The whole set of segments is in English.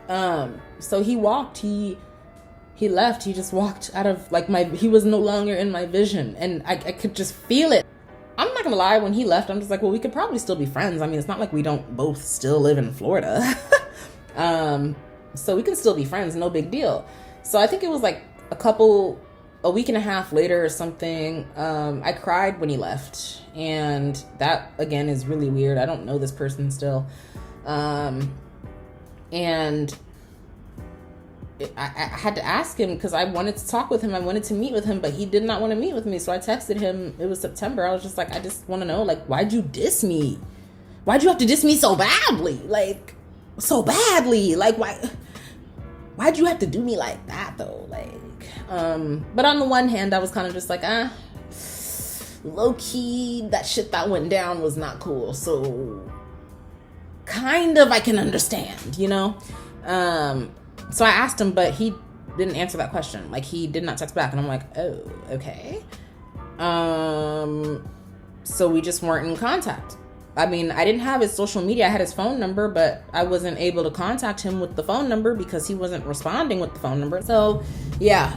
So he walked, he left, he just walked out of like he was no longer in my vision, and I could just feel it. I'm not gonna lie, when he left, I'm just like, well, we could probably still be friends. I mean, it's not like we don't both still live in Florida. So we can still be friends, no big deal. So I think it was like a week and a half later or something, I cried when he left. And that, again, is really weird. I don't know this person still. And I had to ask him because I wanted to talk with him. I wanted to meet with him, but he did not want to meet with me. So I texted him. It was September. I was just like, I just want to know, like, why'd you diss me? Why'd you have to diss me so badly? Like, so badly. Like, why'd you have to do me like that, though? Like, but on the one hand, I was kind of just like, low key, that shit that went down was not cool. So kind of I can understand, you know? So I asked him, but he didn't answer that question. Like, he did not text back. And I'm like, oh, okay. So we just weren't in contact. I mean, I didn't have his social media. I had his phone number, but I wasn't able to contact him with the phone number because he wasn't responding with the phone number. So, yeah,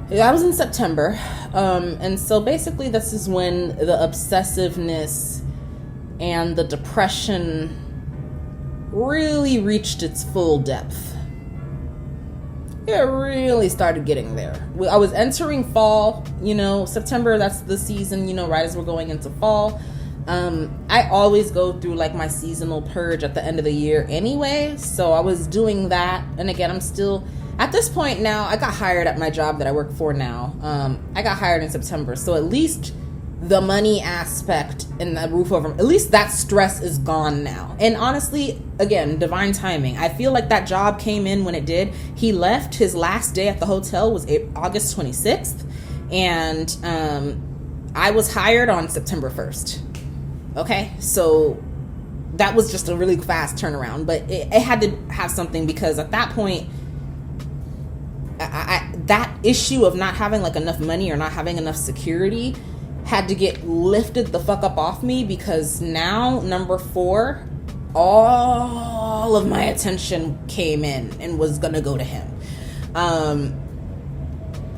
that was in September. And so basically this is when the obsessiveness and the depression really reached its full depth. It really started getting there. I was entering fall, you know, September, that's the season, you know, right as we're going into fall. I always go through like my seasonal purge at the end of the year anyway. So I was doing that. And again, I'm still at this point now. I got hired at my job that I work for now. I got hired in September. So at least the money aspect and the roof over, at least that stress is gone now. And honestly, again, divine timing. I feel like that job came in when it did. He left, his last day at the hotel was August 26th. And I was hired on September 1st. Okay, so that was just a really fast turnaround. But it had to have something, because at that point, that issue of not having like enough money or not having enough security had to get lifted the fuck up off me, because now, number 4, all of my attention came in and was gonna go to him.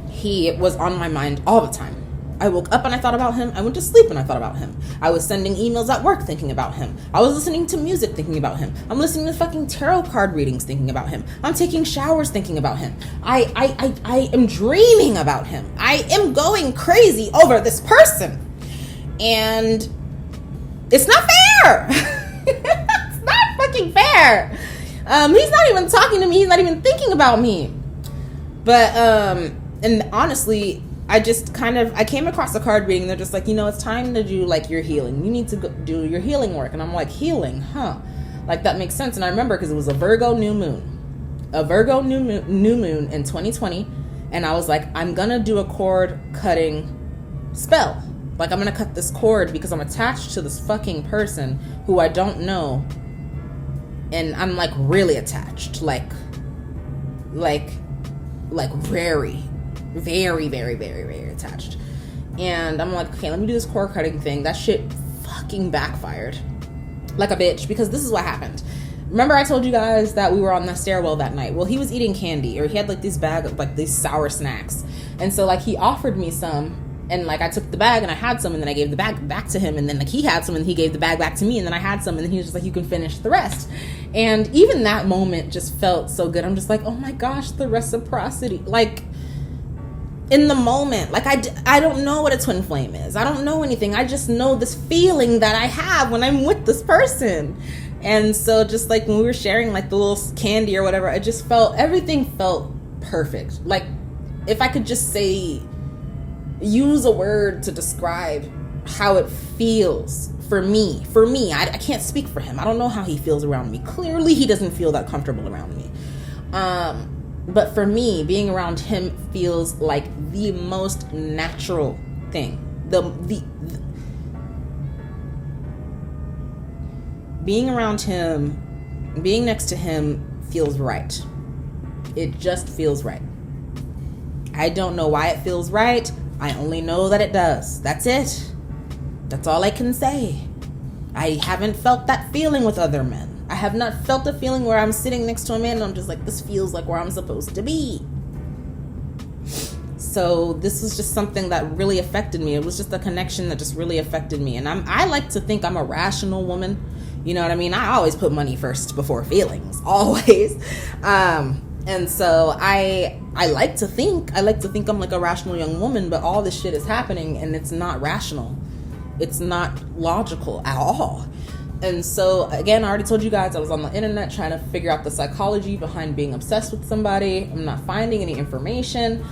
He was on my mind all the time. I woke up and I thought about him. I went to sleep and I thought about him. I was sending emails at work thinking about him. I was listening to music thinking about him. I'm listening to fucking tarot card readings thinking about him. I'm taking showers thinking about him. I am dreaming about him. I am going crazy over this person. And it's not fair. It's not fucking fair. He's not even talking to me. He's not even thinking about me. But, and honestly, I came across a card reading. They're just like, you know, it's time to do like your healing. You need to go do your healing work. And I'm like, healing, huh? Like, that makes sense. And I remember because it was a Virgo new moon. A Virgo new moon in 2020. And I was like, I'm going to do a cord cutting spell. Like, I'm going to cut this cord because I'm attached to this fucking person who I don't know. And I'm like really attached. Like very, very, very, very, very attached. And I'm like, okay, let me do this cord cutting thing. That shit fucking backfired like a bitch, because this is what happened. Remember I told you guys that we were on the stairwell that night? Well, he was eating candy, or he had like this bag of like these sour snacks. And so like he offered me some, and like I took the bag and I had some, and then I gave the bag back to him, and then like he had some and he gave the bag back to me, and then I had some, and then he was just like, you can finish the rest. And even that moment just felt so good. I'm just like, oh my gosh, the reciprocity. Like, in the moment, like I don't know what a twin flame is. I don't know anything. I just know this feeling that I have when I'm with this person. And so just like when we were sharing like the little candy or whatever, I just felt, everything felt perfect. Like, if I could just use a word to describe how it feels for me, I can't speak for him. I don't know how he feels around me. Clearly he doesn't feel that comfortable around me. But for me, being around him feels like the most natural thing. Being around him, being next to him feels right. It just feels right. I don't know why it feels right. I only know that it does. That's it. That's all I can say. I haven't felt that feeling with other men. I have not felt a feeling where I'm sitting next to a man and I'm just like, this feels like where I'm supposed to be. So this was just something that really affected me. It was just a connection that just really affected me. And I like to think I'm a rational woman. You know what I mean? I always put money first before feelings, always. And so I like to think I'm like a rational young woman, but all this shit is happening and it's not rational. It's not logical at all. And so again, I already told you guys I was on the internet trying to figure out the psychology behind being obsessed with somebody. I'm not finding any information.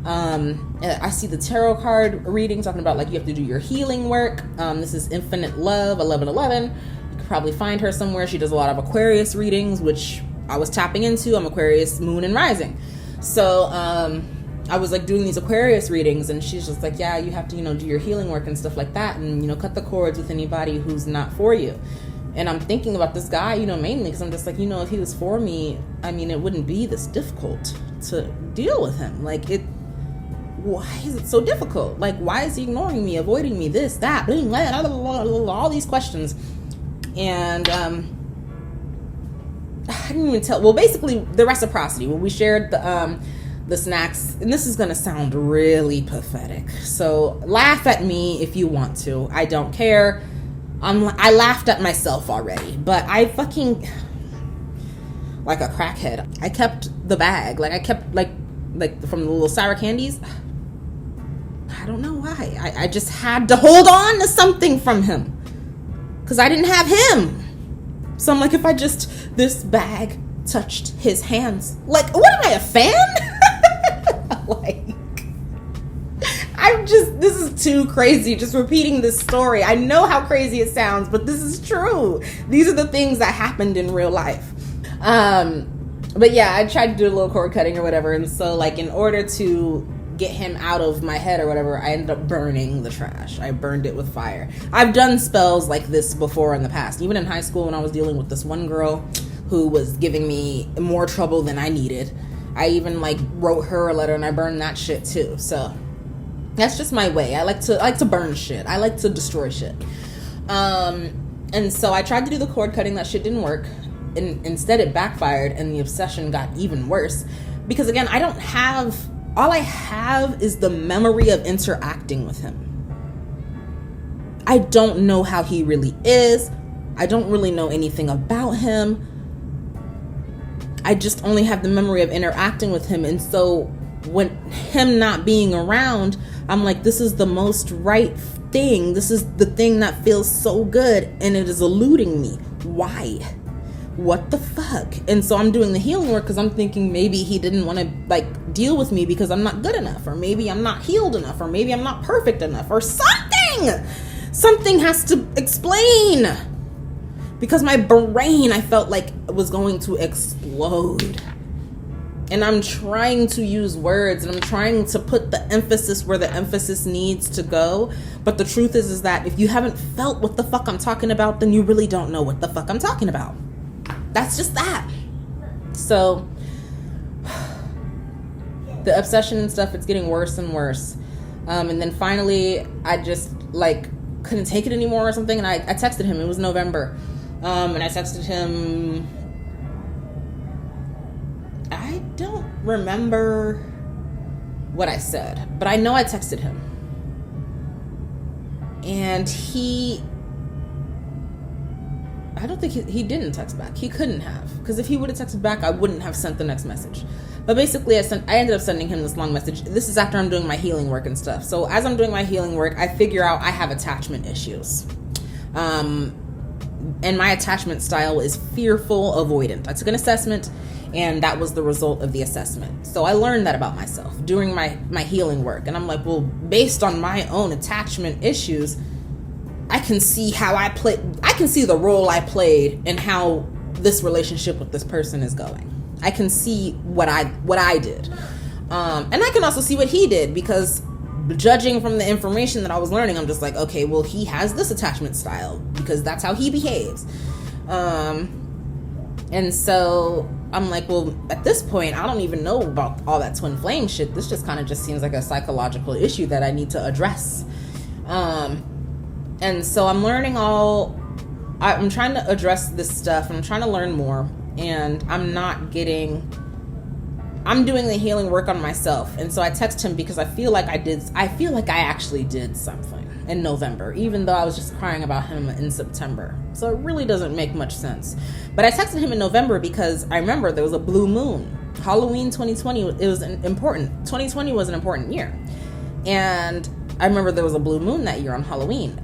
I see the tarot card reading talking about like you have to do your healing work. This is Infinite Love 1111. You could probably find her somewhere. She does a lot of Aquarius readings, which I was tapping into. I'm Aquarius moon and rising. So I was like doing these Aquarius readings and she's just like, yeah, you have to, do your healing work and stuff like that, and cut the cords with anybody who's not for you. And I'm thinking about this guy, mainly because I'm just like, if he was for me, I mean, it wouldn't be this difficult to deal with him. Like, why is it so difficult? Like, why is he ignoring me, avoiding me, this, that, blah, blah, blah, blah, blah, all these questions. And I didn't even tell. Well, basically, the reciprocity. When we shared the snacks, and this is gonna sound really pathetic, so laugh at me if you want to. I don't care. I laughed at myself already, but I fucking, like a crackhead, I kept the bag. Like I kept like from the little sour candies. I don't know why. I just had to hold on to something from him because I didn't have him. So I'm like, if this bag touched his hands, like, what am I, a fan? Like, this is too crazy just repeating this story. I know how crazy it sounds, but this is true. These are the things that happened in real life. But yeah, I tried to do a little cord cutting or whatever, and so like in order to get him out of my head or whatever, I ended up burning the trash. I burned it with fire. I've done spells like this before in the past, even in high school when I was dealing with this one girl who was giving me more trouble than I needed. I even like wrote her a letter and I burned that shit too. So that's just my way. I like to burn shit. I like to destroy shit. And so I tried to do the cord cutting. That shit didn't work. And instead it backfired and the obsession got even worse. Because again, all I have is the memory of interacting with him. I don't know how he really is. I don't really know anything about him. I just only have the memory of interacting with him. And so when him not being around, I'm like, this is the most right thing. This is the thing that feels so good. And it is eluding me. Why? What the fuck? And so I'm doing the healing work because I'm thinking maybe he didn't want to like deal with me because I'm not good enough, or maybe I'm not healed enough, or maybe I'm not perfect enough, or something has to explain, because my brain, I felt like, was going to explode. And I'm trying to use words and I'm trying to put the emphasis where the emphasis needs to go. But the truth is that if you haven't felt what the fuck I'm talking about, then you really don't know what the fuck I'm talking about. That's just that. So the obsession and stuff, it's getting worse and worse. And then finally I just like couldn't take it anymore or something. And I texted him. It was November. And I texted him. I don't remember what I said, but I know I texted him. And I don't think he didn't text back. He couldn't have, because if he would have texted back, I wouldn't have sent the next message. But basically, I ended up sending him this long message. This is after I'm doing my healing work and stuff. So as I'm doing my healing work, I figure out I have attachment issues. And my attachment style is fearful avoidant. I took an assessment, and that was the result of the assessment. So I learned that about myself during my healing work. And I'm like, well, based on my own attachment issues, I can see the role I played and how this relationship with this person is going. I can see what I did. And I can also see what he did, because judging from the information that I was learning, I'm just like, okay, well, he has this attachment style because that's how he behaves. And so I'm like, well, at this point, I don't even know about all that twin flame shit. This just kind of just seems like a psychological issue that I need to address. And so I'm learning all I'm trying to address this stuff. I'm trying to learn more, and I'm doing the healing work on myself. And so I text him because I feel like I actually did something in November, even though I was just crying about him in September. So it really doesn't make much sense. But I texted him in November because I remember there was a blue moon. Halloween 2020, it was important. 2020 was an important year. And I remember there was a blue moon that year on Halloween.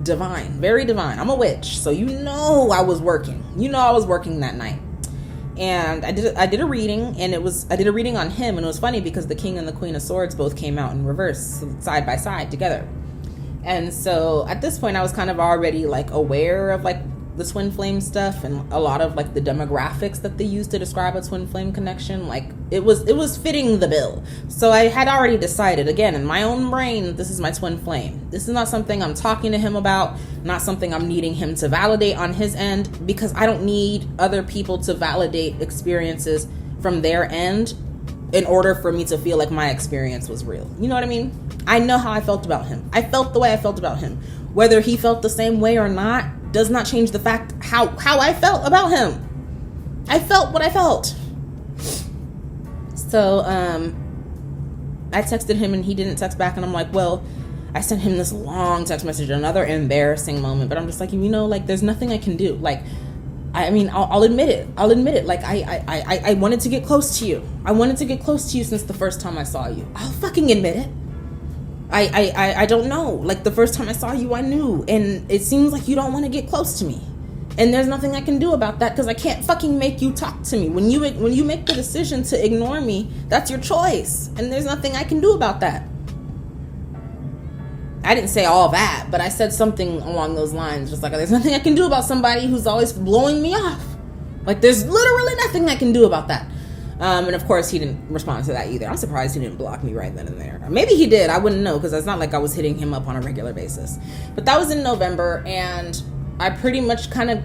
Divine, very divine. I'm a witch, so I was working. I was working that night. And I did a reading, and I did a reading on him, and it was funny because the King and the Queen of Swords both came out in reverse, side by side together. And so at this point I was kind of already like aware of like the twin flame stuff and a lot of like the demographics that they use to describe a twin flame connection. Like it was fitting the bill. So I had already decided, again, in my own brain, this is my twin flame. This is not something I'm talking to him about, not something I'm needing him to validate on his end, because I don't need other people to validate experiences from their end in order for me to feel like my experience was real. You know what I mean? I know how I felt about him. I felt the way I felt about him. Whether he felt the same way or not does not change the fact how I felt about him. I felt what I felt. So I texted him and he didn't text back, and I'm like, well, I sent him this long text message, another embarrassing moment, but I'm just like, like there's nothing I can do. Like, I mean, I'll admit it. Like I wanted to get close to you. I wanted to get close to you since the first time I saw you. I'll fucking admit it. I don't know. Like the first time I saw you, I knew, and it seems like you don't want to get close to me, and there's nothing I can do about that because I can't fucking make you talk to me. When you make the decision to ignore me, that's your choice, and there's nothing I can do about that. I didn't say all that, but I said something along those lines, just like there's nothing I can do about somebody who's always blowing me off. Like there's literally nothing I can do about that. And of course he didn't respond to that either. I'm surprised he didn't block me right then and there. Maybe he did, I wouldn't know, because it's not like I was hitting him up on a regular basis. But that was in November, and I pretty much I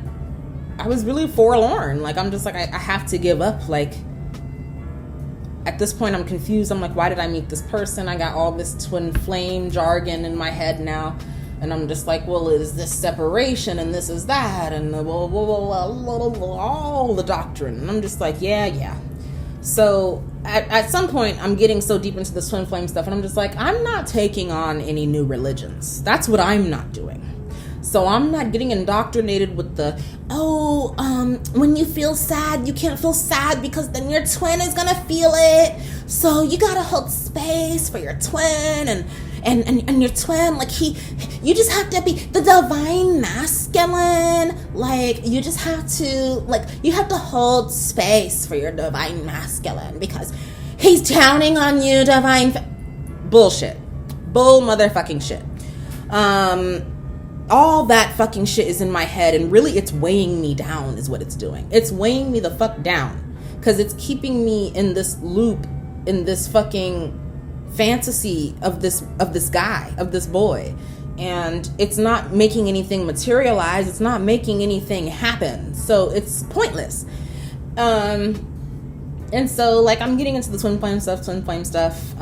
was really forlorn. Like I'm just like, I have to give up. Like at this point I'm confused. I'm like, why did I meet this person? I got all this twin flame jargon in my head now. And I'm just like, well, is this separation and this is that and all the doctrine. And I'm just like, yeah. So at some point I'm getting so deep into this twin flame stuff, and I'm just like, I'm not taking on any new religions. That's what I'm not doing. So I'm not getting indoctrinated with the, when you feel sad, you can't feel sad because then your twin is gonna feel it. So you gotta hold space for your twin, and your twin, like you just have to be the divine masculine. Like you just have to, you have to hold space for your divine masculine because he's counting on you, bullshit. Bull motherfucking shit. All that fucking shit is in my head, and really it's weighing me down is what it's doing. It's weighing me the fuck down because it's keeping me in this loop, in this fucking fantasy of this guy, of this boy, and it's not making anything materialize. It's not making anything happen, so it's pointless. And so I'm getting into the twin flame stuff.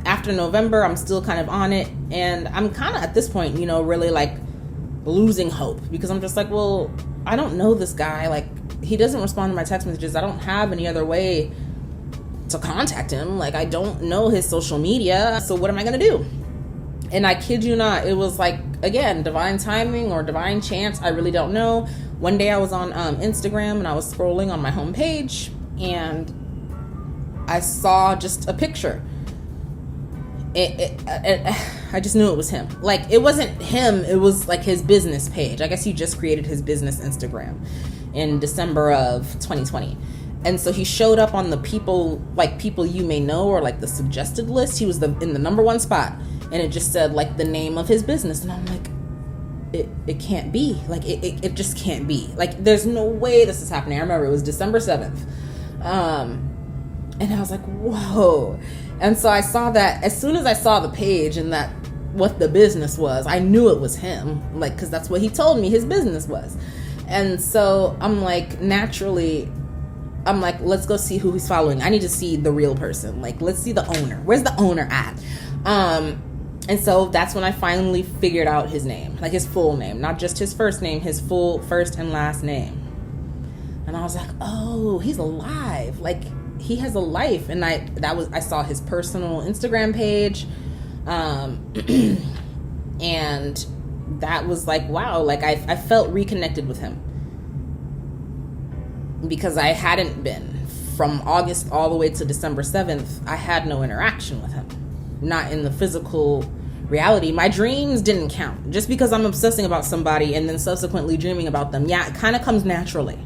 After November, I'm still kind of on it, and I'm kind of at this point, really losing hope, because I'm just like, well, I don't know this guy. He doesn't respond to my text messages. I don't have any other way to contact him. I don't know his social media, so what am I gonna do? And I kid you not, it was again, divine timing or divine chance, I really don't know. One day I was on Instagram, and I was scrolling on my homepage, and I saw just a picture. I just knew it was him. It wasn't him, it was his business page. I guess he just created his business Instagram in December of 2020. And so he showed up on the people you may know, or the suggested list. He was in the number one spot, and it just said the name of his business. And I'm like, it can't be. It just can't be. There's no way this is happening. I remember it was December 7th. And I was like, whoa. And so I saw that, as soon as I saw the page and that what the business was, I knew it was him, because that's what he told me his business was. And so I'm naturally, let's go see who he's following. I need to see the real person. Let's see the owner. Where's the owner at? And so that's when I finally figured out his name, like his full name, not just his first name, his full first and last name. And I was like, oh, he's alive. Like, he has a life. And I saw his personal Instagram page. And that was like, wow, like I felt reconnected with him, because I hadn't been from August all the way to December 7th. I had no interaction with him, not in the physical reality. My dreams didn't count. Just because I'm obsessing about somebody and then subsequently dreaming about them, yeah, it kind of comes naturally.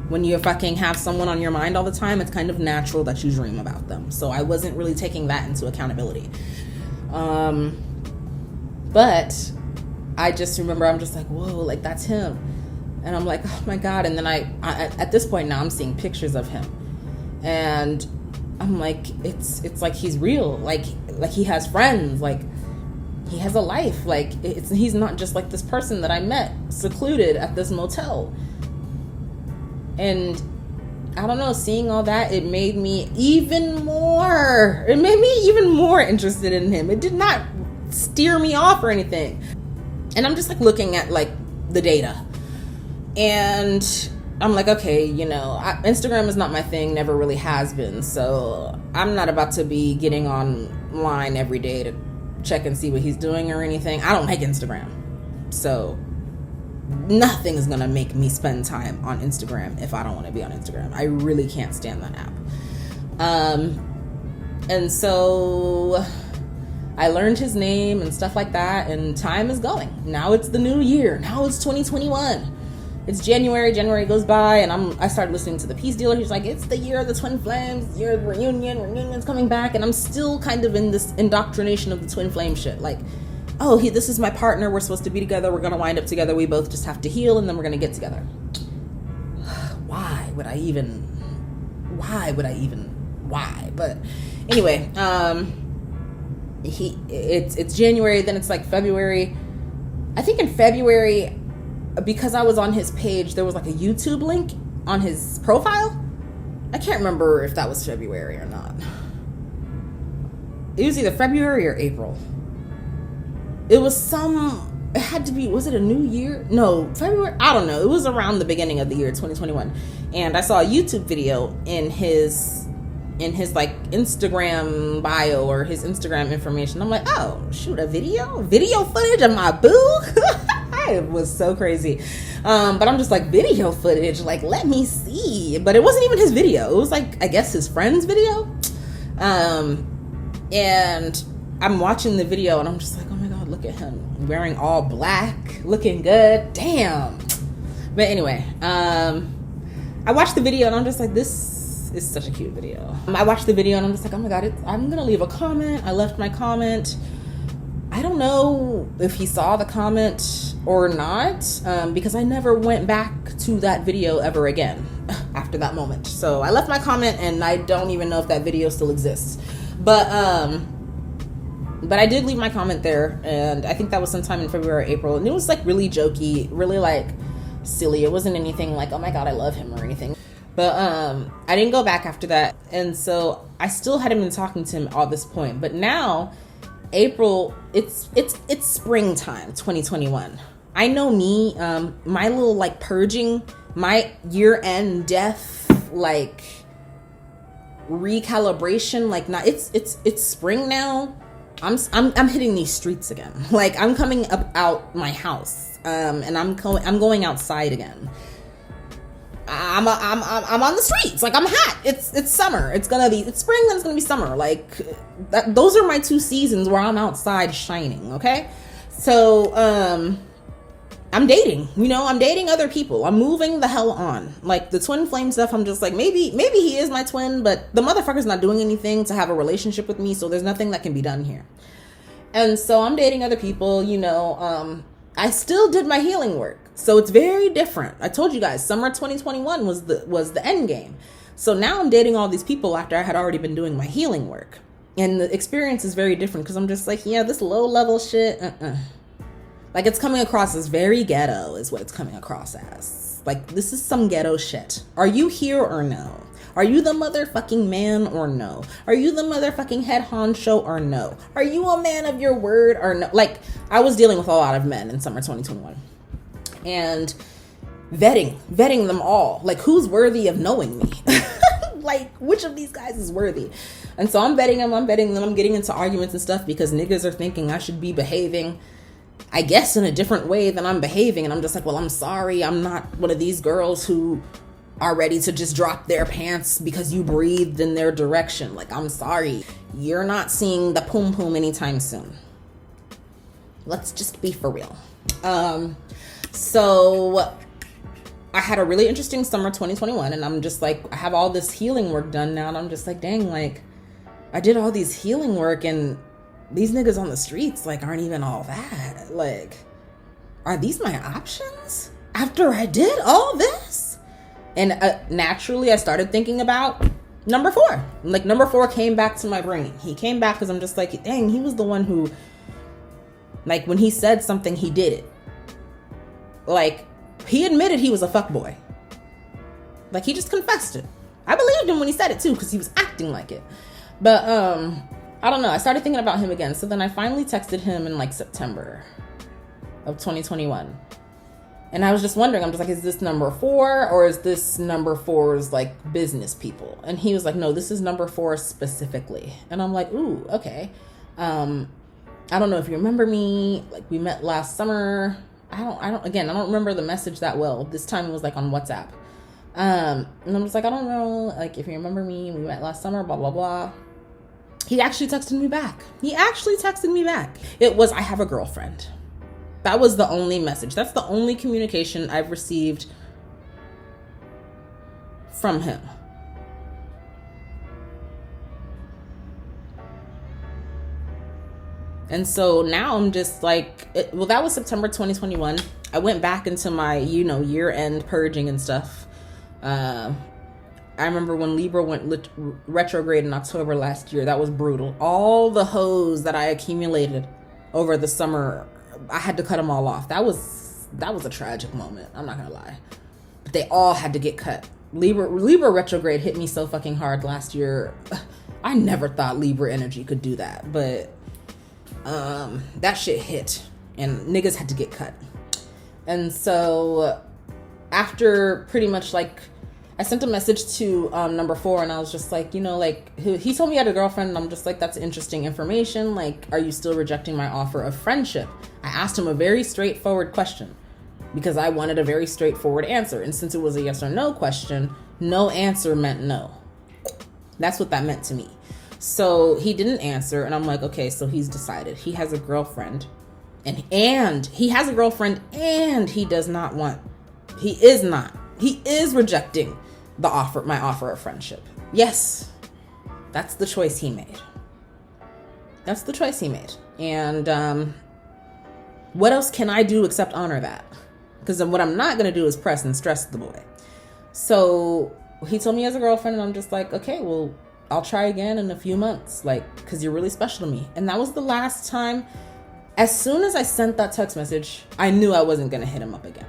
When you fucking have someone on your mind all the time, it's kind of natural that you dream about them. So I wasn't really taking that into accountability. But I just remember, I'm just like, whoa, like that's him. And I'm like, oh my God. And then I at this point now, I'm seeing pictures of him. And I'm like, it's like he's real. Like he has friends. Like he has a life. Like he's not just like this person that I met secluded at this motel. And I don't know, seeing all that, it made me even more interested in him. It did not steer me off or anything. And I'm just like looking at like the data, and I'm like, okay, Instagram is not my thing, never really has been. So I'm not about to be getting online every day to check and see what he's doing or anything. I don't like Instagram. So nothing is going to make me spend time on Instagram if I don't want to be on Instagram. I really can't stand that app. And so I learned his name and stuff like that, and time is going. Now it's the new year. Now it's 2021. It's January. January goes by, and I started listening to the Peace Dealer. He's like, it's the year of the twin flames, year of the reunion's coming back, and I'm still kind of in this indoctrination of the twin flame shit. Like, oh, this is my partner. We're supposed to be together. We're going to wind up together. We both just have to heal, and then we're going to get together. Why? But anyway, it's January, then it's like February. I think in February, because I was on his page, there was like a YouTube link on his profile. I can't remember if that was February or not. It was either February or April. It had to be, was it a new year? No, February, I don't know. It was around the beginning of the year 2021. And I saw a YouTube video in his like Instagram bio or his Instagram information. I'm like, oh shoot, a video footage of my boo. It was so crazy. But I'm just like, video footage, like, let me see. But it wasn't even his video. It was like, I guess his friend's video. And I'm watching the video and I'm just like, oh my God, look at him wearing all black, looking good. Damn. But anyway, I watched the video and I'm just like, this is such a cute video. I watched the video and I'm just like, oh my God, I'm gonna leave a comment. I left my comment. I don't know if he saw the comment or not, because I never went back to that video ever again after that moment. So I left my comment and I don't even know if that video still exists. But I did leave my comment there, and I think that was sometime in February or April, and it was like really jokey, really like silly. It wasn't anything like, oh my God, I love him or anything. But I didn't go back after that, and so I still hadn't been talking to him at this point. But now, April, it's springtime, 2021. I know me, my little like purging, my year-end death, like recalibration, like not. It's spring now. I'm hitting these streets again. Like I'm coming up out my house, and I'm going outside again. I'm on the streets. Like I'm hot. It's summer. It's spring, then it's gonna be summer. Like those are my two seasons where I'm outside shining. Okay, so I'm dating. I'm dating other people. I'm moving the hell on. Like the twin flame stuff, I'm just like, maybe he is my twin, but the motherfucker's not doing anything to have a relationship with me, so there's nothing that can be done here. And so I'm dating other people. I still did my healing work. So it's very different. I told you guys, summer 2021 was the end game. So now I'm dating all these people after I had already been doing my healing work. And the experience is very different because I'm just like, yeah, this low level shit, Like it's coming across as very ghetto is what it's coming across as. Like this is some ghetto shit. Are you here or no? Are you the motherfucking man or no? Are you the motherfucking head honcho or no? Are you a man of your word or no? Like, I was dealing with a lot of men in summer 2021. And vetting them all. Like, who's worthy of knowing me? Like, which of these guys is worthy? And so I'm vetting them. I'm getting into arguments and stuff because niggas are thinking I should be behaving, I guess, in a different way than I'm behaving. And I'm just like, well, I'm sorry. I'm not one of these girls who are ready to just drop their pants because you breathed in their direction. Like, I'm sorry. You're not seeing the poom poom anytime soon. Let's just be for real. So I had a really interesting summer 2021, and I'm just like, I have all this healing work done now, and I'm just like, dang, like, I did all these healing work, and these niggas on the streets, like, aren't even all that. Like, are these my options after I did all this? And naturally, I started thinking about number 4. Like, number 4 came back to my brain. He came back because I'm just like, dang, he was the one who, like, when he said something, he did it. Like, he admitted he was a fuckboy. Like, he just confessed it. I believed him when he said it too, because he was acting like it. But I don't know. I started thinking about him again. So then I finally texted him in like September of 2021. And I was just wondering, I'm just like, is this number 4 or is this number 4's like business people? And he was like, no, this is number 4 specifically. And I'm like, ooh, okay. I don't know if you remember me. Like, we met last summer. I don't remember the message that well. This time it was like on WhatsApp. And I'm just like, I don't know, like, if you remember me, we met last summer, blah, blah, blah. He actually texted me back. It was, I have a girlfriend. That was the only message. That's the only communication I've received from him. And so now I'm just like, well, that was September 2021. I went back into my, year-end purging and stuff. I remember when Libra went retrograde in October last year. That was brutal. All the hoes that I accumulated over the summer, I had to cut them all off. That was a tragic moment. I'm not gonna lie. But they all had to get cut. Libra retrograde hit me so fucking hard last year. I never thought Libra energy could do that, but that shit hit and niggas had to get cut. And so after pretty much like, I sent a message to number 4 and I was just like, he told me he had a girlfriend, and I'm just like, that's interesting information. Like, are you still rejecting my offer of friendship? I asked him a very straightforward question because I wanted a very straightforward answer. And since it was a yes or no question, no answer meant no. That's what that meant to me. So he didn't answer, and I'm like, okay, so he's decided. He has a girlfriend, and he has a girlfriend, and he is rejecting my offer of friendship. Yes, that's the choice he made. And what else can I do except honor that? Because what I'm not going to do is press and stress the boy. So he told me he has a girlfriend, and I'm just like, okay, well, I'll try again in a few months, like, because you're really special to me. And that was the last time. As soon as I sent that text message, I knew I wasn't going to hit him up again.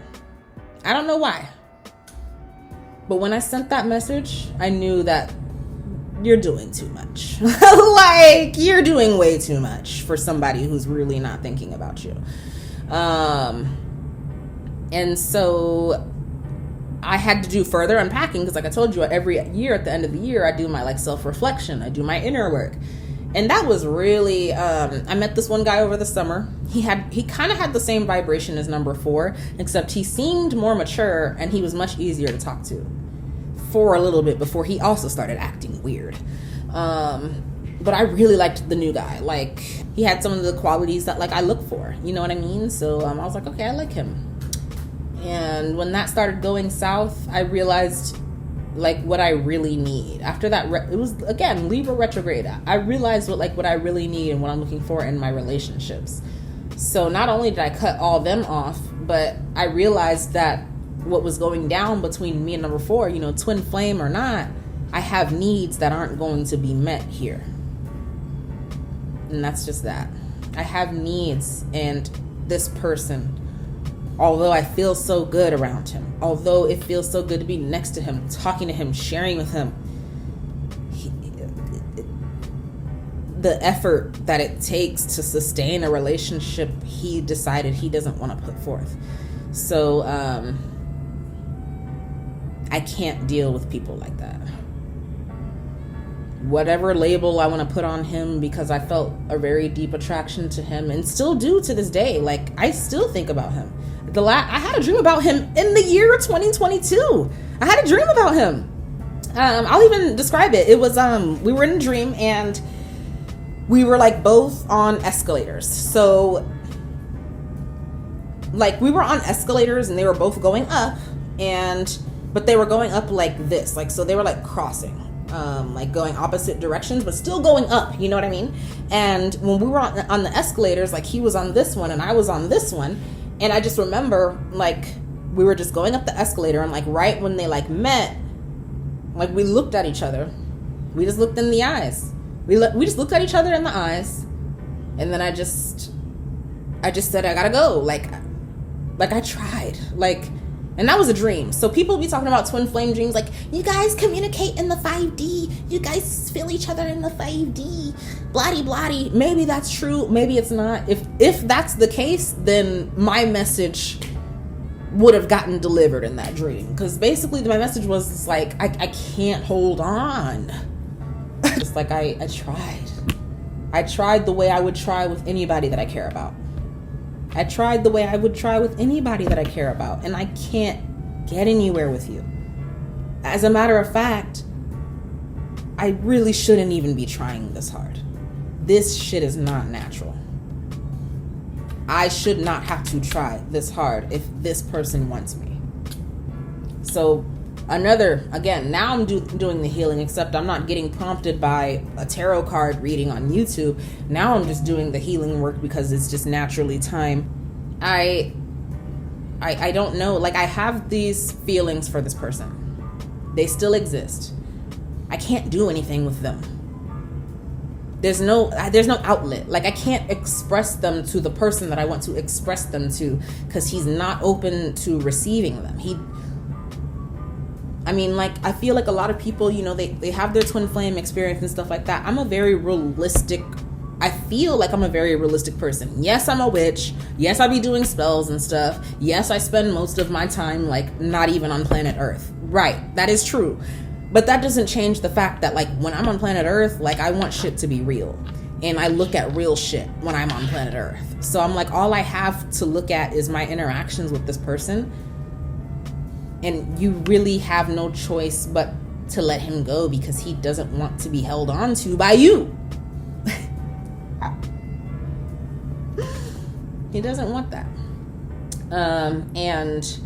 I don't know why. But when I sent that message, I knew that you're doing too much. Like, you're doing way too much for somebody who's really not thinking about you. And so I had to do further unpacking because, like I told you, every year at the end of the year, I do my like self-reflection. I do my inner work. And that was really, I met this one guy over the summer. He kind of had the same vibration as number 4, except he seemed more mature and he was much easier to talk to for a little bit before he also started acting weird. But I really liked the new guy. Like, he had some of the qualities that like I look for, you know what I mean? So I was like, okay, I like him. And when that started going south, I realized like what I really need. After that, it was again Libra retrograde. I realized what I really need and what I'm looking for in my relationships. So not only did I cut all them off, but I realized that what was going down between me and number 4, twin flame or not, I have needs that aren't going to be met here. And that's just that. I have needs, and this person, although I feel so good around him, although it feels so good to be next to him, talking to him, sharing with him, the effort that it takes to sustain a relationship he decided he doesn't want to put forth. So I can't deal with people like that. Whatever label I want to put on him, because I felt a very deep attraction to him and still do to this day. Like, I still think about him. I had a dream about him in the year 2022. I had a dream about him. I'll even describe it. It was, we were in a dream and we were like both on escalators. So like we were on escalators and they were both going up, but they were going up like this. Like, so they were like crossing. Like going opposite directions, but still going up, you know what I mean? And when we were on the escalators, like he was on this one and I was on this one, and I just remember like we were just going up the escalator, and like right when they like met, like we looked at each other, we just looked in the eyes, we just looked at each other in the eyes, and then I just said I gotta go, like I tried, like. And that was a dream. So people be talking about twin flame dreams, like, you guys communicate in the 5D. You guys feel each other in the 5D. Blah-de, blah-de. Maybe that's true. Maybe it's not. If that's the case, then my message would have gotten delivered in that dream. Because basically my message was like, I can't hold on. Just like I tried. I tried the way I would try with anybody that I care about. I tried the way I would try with anybody that I care about, and I can't get anywhere with you. As a matter of fact, I really shouldn't even be trying this hard. This shit is not natural. I should not have to try this hard if this person wants me. So now I'm doing the healing, except I'm not getting prompted by a tarot card reading on YouTube. Now I'm just doing the healing work because it's just naturally time. I don't know. Like, I have these feelings for this person. They still exist. I can't do anything with them. There's no outlet. Like, I can't express them to the person that I want to express them to, because he's not open to receiving them. I feel like a lot of people, you know, they have their twin flame experience and stuff like that. I feel like I'm a very realistic person. Yes, I'm a witch. Yes, I be doing spells and stuff. Yes, I spend most of my time, like, not even on planet Earth. Right, that is true. But that doesn't change the fact that, like, when I'm on planet Earth, like, I want shit to be real. And I look at real shit when I'm on planet Earth. So I'm like, all I have to look at is my interactions with this person. And you really have no choice but to let him go, because he doesn't want to be held on to by you. He doesn't want that. And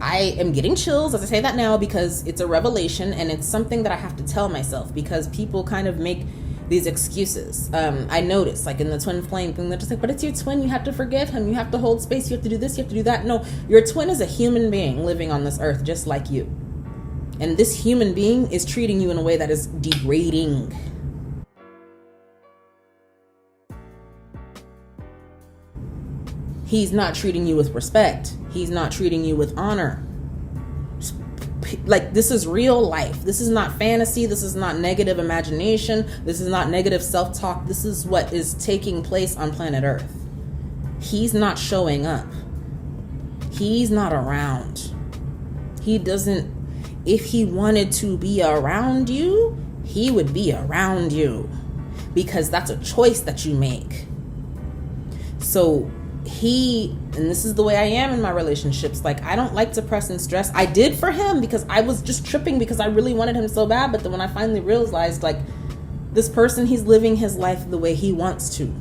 I am getting chills as I say that now, because it's a revelation and it's something that I have to tell myself, because people kind of make these excuses. I notice, like in the twin flame thing, they're just like, but it's your twin, you have to forgive him, you have to hold space, you have to do this, you have to do that. No, your twin is a human being living on this earth just like you. And this human being is treating you in a way that is degrading. He's not treating you with respect. He's not treating you with honor. Like, this is real life. This is not fantasy. This is not negative imagination. This is not negative self-talk. This is what is taking place on planet Earth. He's not showing up. He's not around. He doesn't, if he wanted to be around you, he would be around you, because that's a choice that you make. So and this is the way I am in my relationships, like, I don't like to press and stress. I did for him because I was just tripping because I really wanted him so bad. But then when I finally realized, like, this person, he's living his life the way he wants to.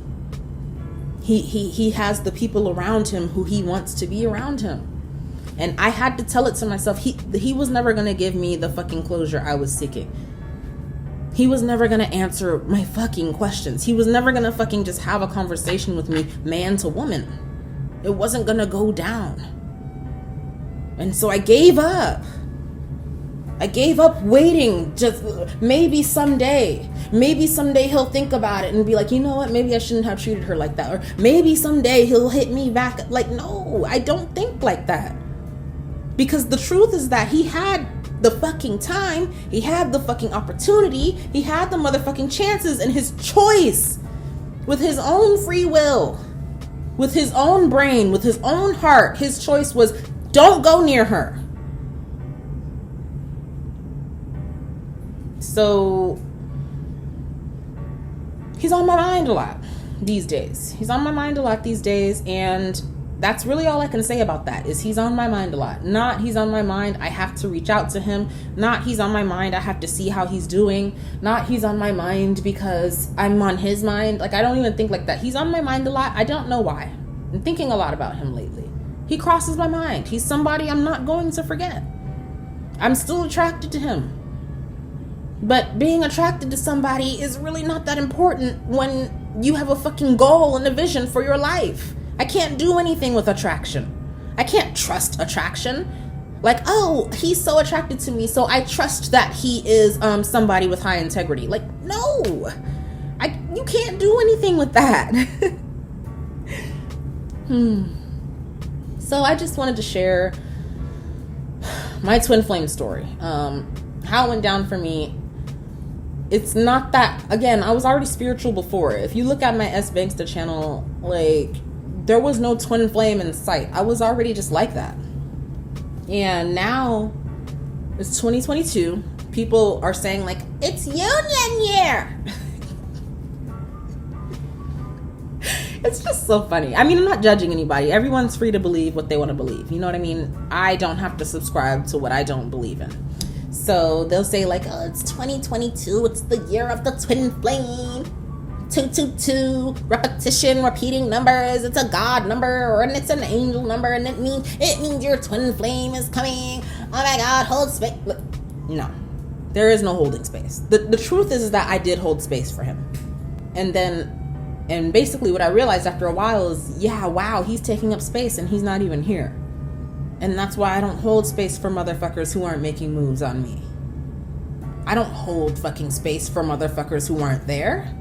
He has the people around him who he wants to be around him. And I had to tell it to myself. He was never going to give me the fucking closure I was seeking. He was never going to answer my fucking questions. He was never going to fucking just have a conversation with me, man to woman. It wasn't going to go down. And so I gave up. I gave up waiting. Just maybe someday he'll think about it and be like, you know what? Maybe I shouldn't have treated her like that. Or maybe someday he'll hit me back. Like, no, I don't think like that. Because the truth is that he had the fucking time, he had the fucking opportunity, he had the motherfucking chances, and his choice, with his own free will, with his own brain, with his own heart, his choice was, don't go near her. So he's on my mind a lot these days. And that's really all I can say about that, is he's on my mind a lot. Not he's on my mind, I have to reach out to him. Not he's on my mind, I have to see how he's doing. Not he's on my mind because I'm on his mind. Like, I don't even think like that. He's on my mind a lot. I don't know why. I'm thinking a lot about him lately. He crosses my mind. He's somebody I'm not going to forget. I'm still attracted to him. But being attracted to somebody is really not that important when you have a fucking goal and a vision for your life. I can't do anything with attraction. I can't trust attraction. Like, oh, he's so attracted to me, so I trust that he is somebody with high integrity. Like, no. You can't do anything with that. So I just wanted to share my twin flame story. How it went down for me. It's not that, again, I was already spiritual before. If you look at my S. Bankster channel, like, there was no twin flame in sight. I was already just like that. And now it's 2022. People are saying, like, it's union year. It's just so funny. I mean, I'm not judging anybody. Everyone's free to believe what they want to believe. You know what I mean? I don't have to subscribe to what I don't believe in. So they'll say, like, oh, it's 2022. It's the year of the twin flame. 222, repetition, repeating numbers. It's a God number, and it's an angel number, and it means your twin flame is coming. Oh my God, hold space. No, there is no holding space. The truth is that I did hold space for him. And basically what I realized after a while is, yeah, wow, he's taking up space and he's not even here. And that's why I don't hold space for motherfuckers who aren't making moves on me. I don't hold fucking space for motherfuckers who aren't there.